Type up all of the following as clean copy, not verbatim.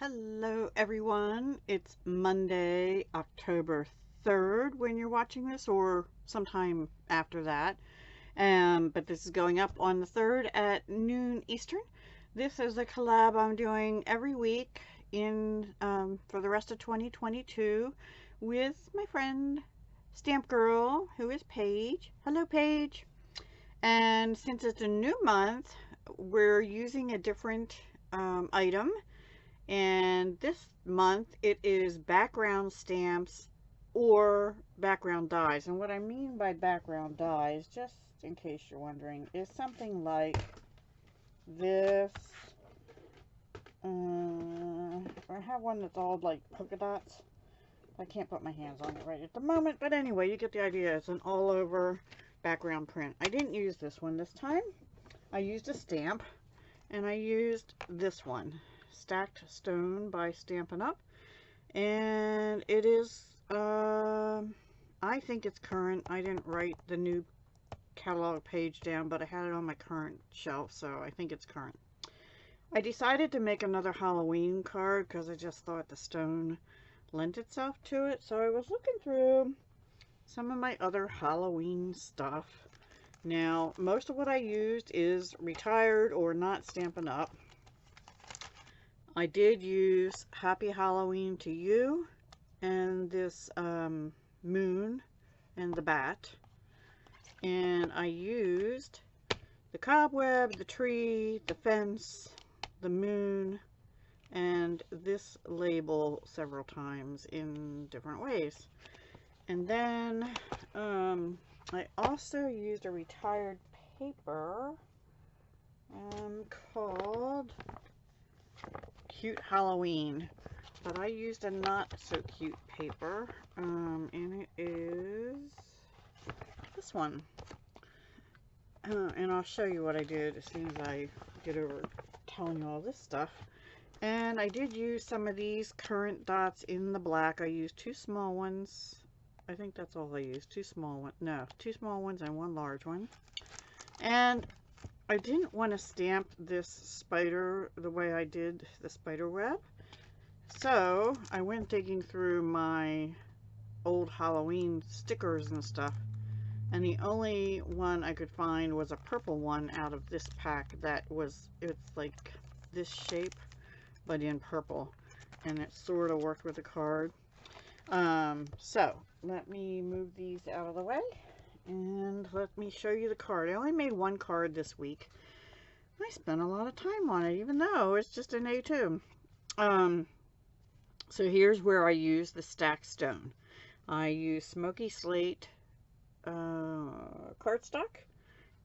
Hello everyone, it's Monday, October 3rd when you're watching this, or sometime after that. But this is going up on the 3rd at noon Eastern. This is a collab I'm doing every week for the rest of 2022 with my friend Stamp Girl, who is Paige. Hello Paige. And since it's a new month, we're using a different item. And this month it is background stamps or background dies. And what I mean by background dies, just in case you're wondering, is something like this. I have one that's all like polka dots. I can't put my hands on it right at the moment, but anyway, you get the idea. It's an all over background print. I didn't use this one this time. I used a stamp, and I used this one, Stacked Stone by Stampin' Up, and it is I think it's current. I didn't write the new catalog page down, but I had it on my current shelf, so I think it's current. I decided to make another Halloween card because I just thought the stone lent itself to it, so I was looking through some of my other Halloween stuff. Now, most of what I used is retired or not Stampin' Up. I did use Happy Halloween to You and this moon and the bat. And I used the cobweb, the tree, the fence, the moon, and this label several times in different ways. And then I also used a retired paper called Cute Halloween, but I used a not so cute paper, and it is this one. And I'll show you what I did as soon as I get over telling you all this stuff. And I did use some of these current dots in the black. I used two small ones. I think that's all I used. Two small ones. No, two small ones and one large one. And I didn't want to stamp this spider the way I did the spider web. So I went digging through my old Halloween stickers and stuff. And the only one I could find was a purple one out of this pack that was, it's like this shape, but in purple. And it sort of worked with the card. So let me move these out of the way and let me show you the card. I only made one card this week. I spent a lot of time on it, even though it's just an A2. So here's where I use the stacked stone. I use smoky slate cardstock,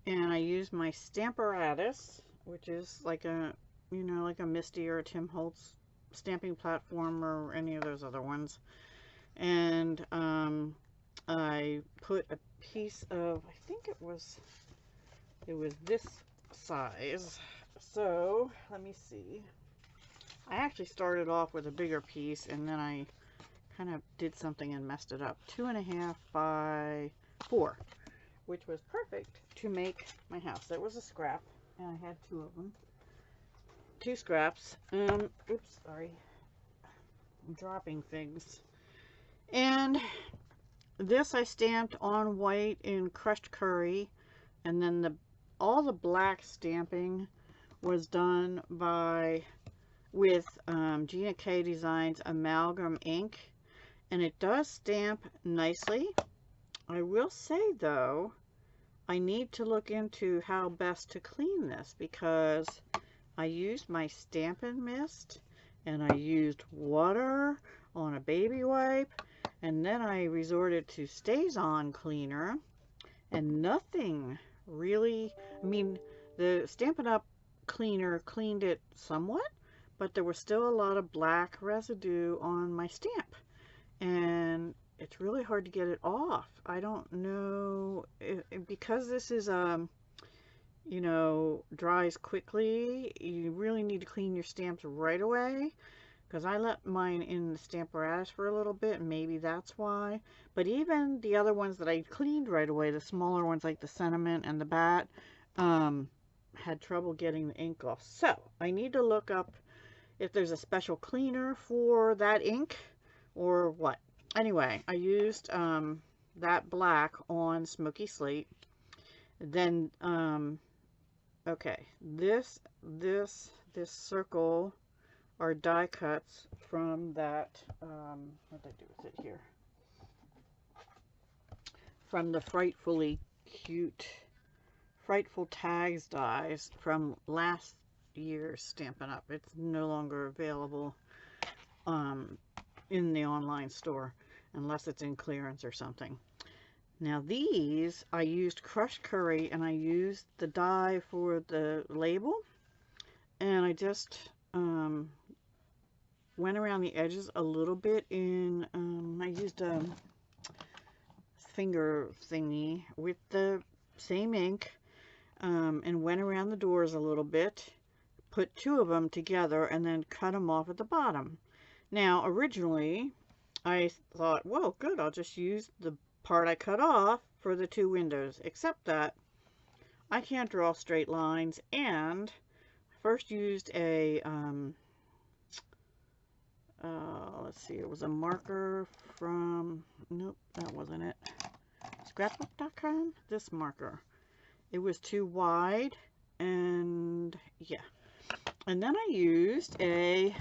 and I use my Stmpgrl, which is like a, you know, like a Misty or a Tim Holtz stamping platform or any of those other ones. And I put a piece of, I think it was this size. So let me see. I actually started off with a bigger piece, and then I kind of did something and messed it up. 2.5 by 4, which was perfect to make my house. That was a scrap, and I had two of them. Two scraps. Oops, sorry. I'm dropping things. And this I stamped on white in crushed curry, and then all the black stamping was done with Gina K Designs Amalgam ink, and it does stamp nicely. I will say though, I need to look into how best to clean this, because I used my Stampin' Mist and I used water on a baby wipe, and then I resorted to StazOn cleaner, and nothing really, I mean, the Stampin' Up cleaner cleaned it somewhat, but there was still a lot of black residue on my stamp, and it's really hard to get it off. I don't know, because this is you know, dries quickly, you really need to clean your stamps right away, because I let mine in the Stmpgrl for a little bit, and maybe that's why. But even the other ones that I cleaned right away, the smaller ones like the Sentiment and the Bat, had trouble getting the ink off. So I need to look up if there's a special cleaner for that ink or what. Anyway, I used that black on Smoky Slate. Then, okay, this circle are die cuts from that, what did I do with it here? From the Frightful Tags dies from last year's Stampin' Up. It's no longer available in the online store unless it's in clearance or something. Now these, I used crushed curry and I used the die for the label, and I just went around the edges a little bit in, I used a finger thingy with the same ink, and went around the doors a little bit, put two of them together, and then cut them off at the bottom. Now originally I thought, well, good, I'll just use the part I cut off for the two windows, except that I can't draw straight lines, and first used a let's see, it was a marker from, nope, that wasn't it, scrapbook.com, this marker. It was too wide, and yeah. And then I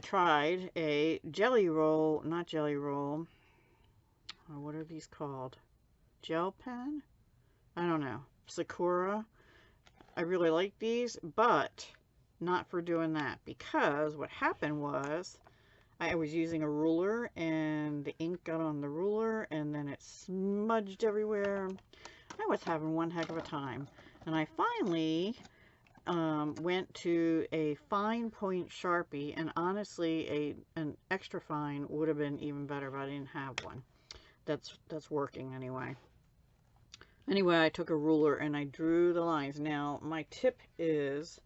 tried a jelly roll, not jelly roll, what are these called? Gel pen? I don't know. Sakura. I really like these, but not for doing that, because what happened was I was using a ruler and the ink got on the ruler and then it smudged everywhere. I was having one heck of a time, and I finally went to a fine point Sharpie, and honestly an extra fine would have been even better, but I didn't have one that's working anyway. Anyway, I took a ruler and I drew the lines. Now my tip is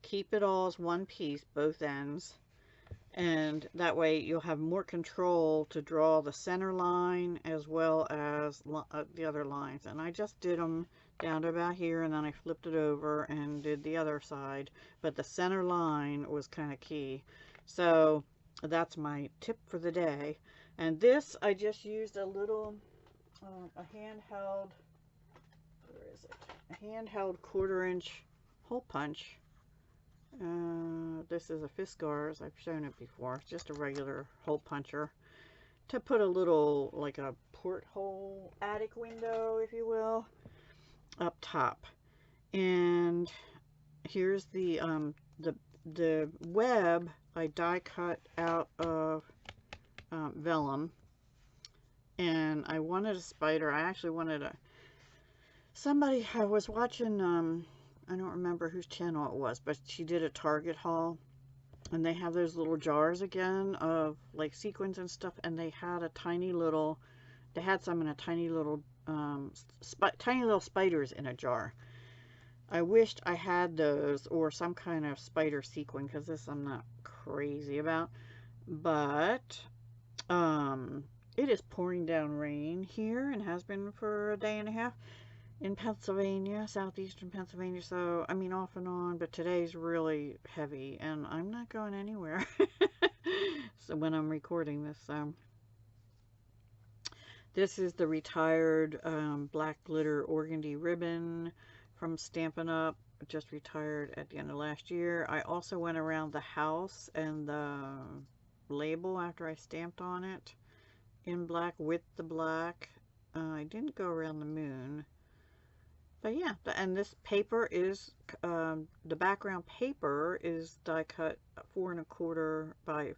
keep it all as one piece, both ends, and that way you'll have more control to draw the center line as well as the other lines. And I just did them down to about here, and then I flipped it over and did the other side, but the center line was kind of key. So that's my tip for the day. And this, I just used a little a handheld, where is it, a handheld 1/4 inch hole punch. This is a Fiskars. I've shown it before. It's just a regular hole puncher to put a little, like a porthole attic window, if you will, up top. And here's the web I die cut out of vellum, and I wanted a spider. I actually wanted somebody, I was watching, I don't remember whose channel it was, but she did a Target haul, and they have those little jars again of like sequins and stuff, and they had a tiny little, they had some in a tiny little spiders in a jar. I wished I had those, or some kind of spider sequin, because this I'm not crazy about. But it is pouring down rain here, and has been for a day and a half in Pennsylvania, southeastern Pennsylvania. So I mean, off and on, but today's really heavy, and I'm not going anywhere. So when I'm recording this, this is the retired black glitter organdy ribbon from Stampin' Up. Just retired at the end of last year. I also went around the house and the label after I stamped on it in black with the black. I didn't go around the moon, but yeah. And this paper is the background paper is die cut 4 1/4 by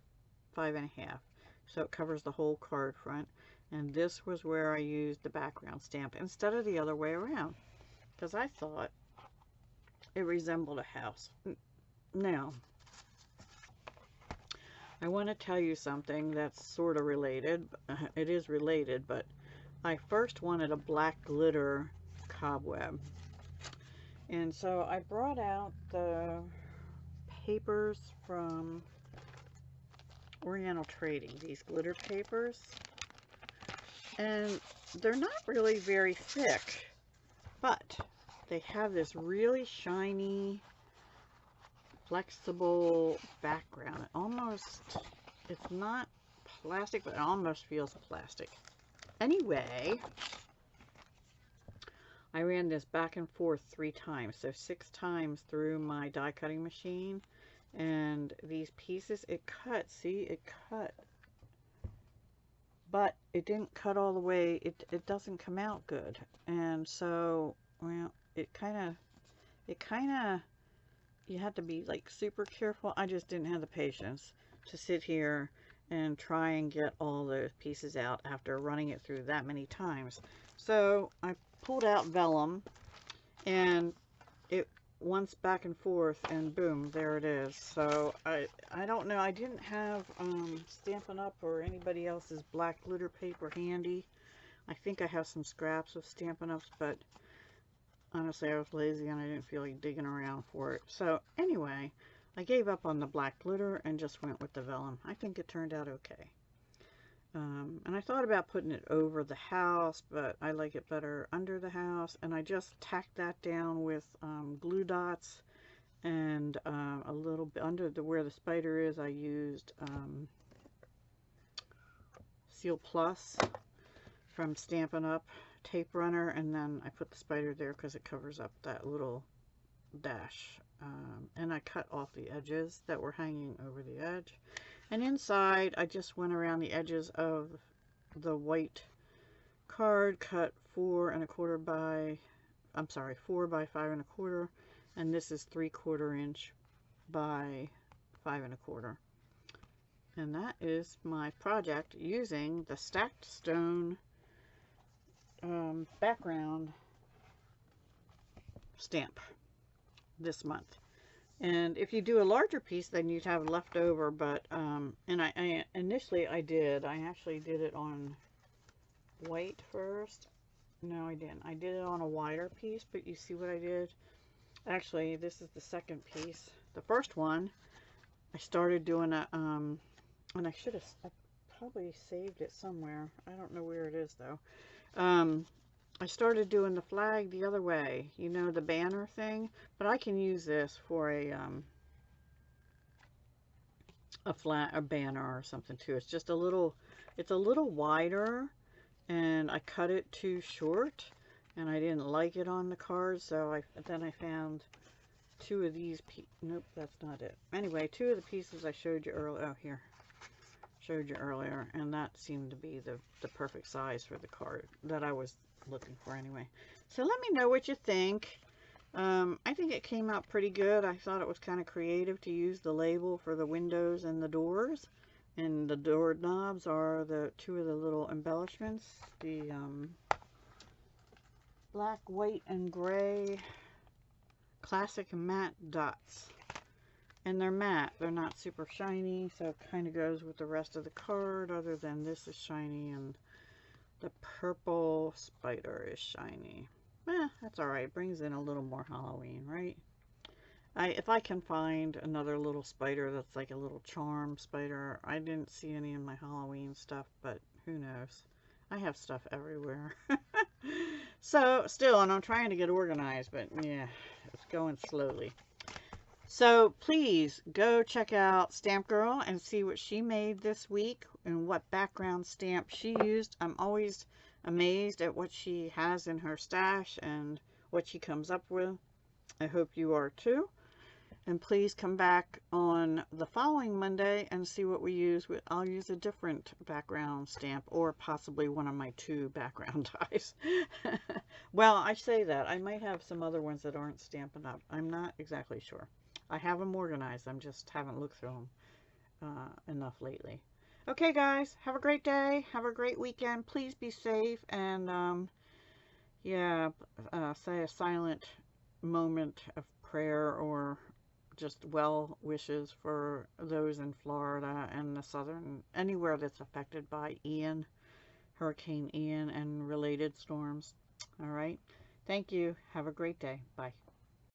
5 1/2, so it covers the whole card front. And this was where I used the background stamp instead of the other way around, because I thought it resembled a house. Now, I want to tell you something that's sort of related. It is related, but I first wanted a black glitter cobweb. And so I brought out the papers from Oriental Trading, these glitter papers. And they're not really very thick, but they have this really shiny flexible background. It almost, it's not plastic, but it almost feels plastic. Anyway, I ran this back and forth 3 times, so 6 times through my die cutting machine, and these pieces, it cut, see, it cut, but it didn't cut all the way, it doesn't come out good, and so, well, it kind of, you have to be like super careful. I just didn't have the patience to sit here and try and get all those pieces out after running it through that many times. So I pulled out vellum, and it once back and forth, and boom, there it is. So I don't know, I didn't have Stampin' Up! Or anybody else's black glitter paper handy. I think I have some scraps of Stampin' Up's, but honestly, I was lazy and I didn't feel like digging around for it. So anyway, I gave up on the black glitter and just went with the vellum. I think it turned out okay. And I thought about putting it over the house, but I like it better under the house. And I just tacked that down with glue dots, and a little bit under where the spider is, I used Seal Plus from Stampin' Up! Tape runner, and then I put the spider there because it covers up that little dash, and I cut off the edges that were hanging over the edge, and inside I just went around the edges of the white card, cut 4 by 5 1/4, and this is 3/4 inch by 5 1/4, and that is my project using the stacked stone background stamp this month. And if you do a larger piece, then you'd have left over, but and I initially I actually did it on white first. No, I didn't. I did it on a wider piece, but you see what I did? Actually, this is the second piece. The first one, I started doing a and I probably saved it somewhere. I don't know where it is though. I started doing the flag the other way, you know, the banner thing, but I can use this for a banner or something too. It's just it's a little wider, and I cut it too short, and I didn't like it on the card, so then I found 2 of these nope, that's not it. Anyway, 2 of the pieces I showed you earlier, showed you earlier, and that seemed to be the perfect size for the card that I was looking for anyway. So let me know what you think. I think it came out pretty good. I thought it was kind of creative to use the label for the windows and the doors, and the door knobs are the 2 of the little embellishments, the black, white, and gray classic matte dots. And they're matte, they're not super shiny, so it kind of goes with the rest of the card, other than this is shiny and the purple spider is shiny. That's alright, it brings in a little more Halloween, right? If I can find another little spider that's like a little charm spider. I didn't see any in my Halloween stuff, but who knows? I have stuff everywhere. So, still, and I'm trying to get organized, but yeah, it's going slowly. So please go check out Stmpgrl and see what she made this week and what background stamp she used. I'm always amazed at what she has in her stash and what she comes up with. I hope you are too. And please come back on the following Monday and see what we use. I'll use a different background stamp, or possibly one of my 2 background dies. Well, I say that. I might have some other ones that aren't Stampin' Up. I'm not exactly sure. I have them organized. I just haven't looked through them enough lately. Okay, guys. Have a great day. Have a great weekend. Please be safe. And, yeah, say a silent moment of prayer or just well wishes for those in Florida and the southern, anywhere that's affected by Hurricane Ian and related storms. All right. Thank you. Have a great day. Bye.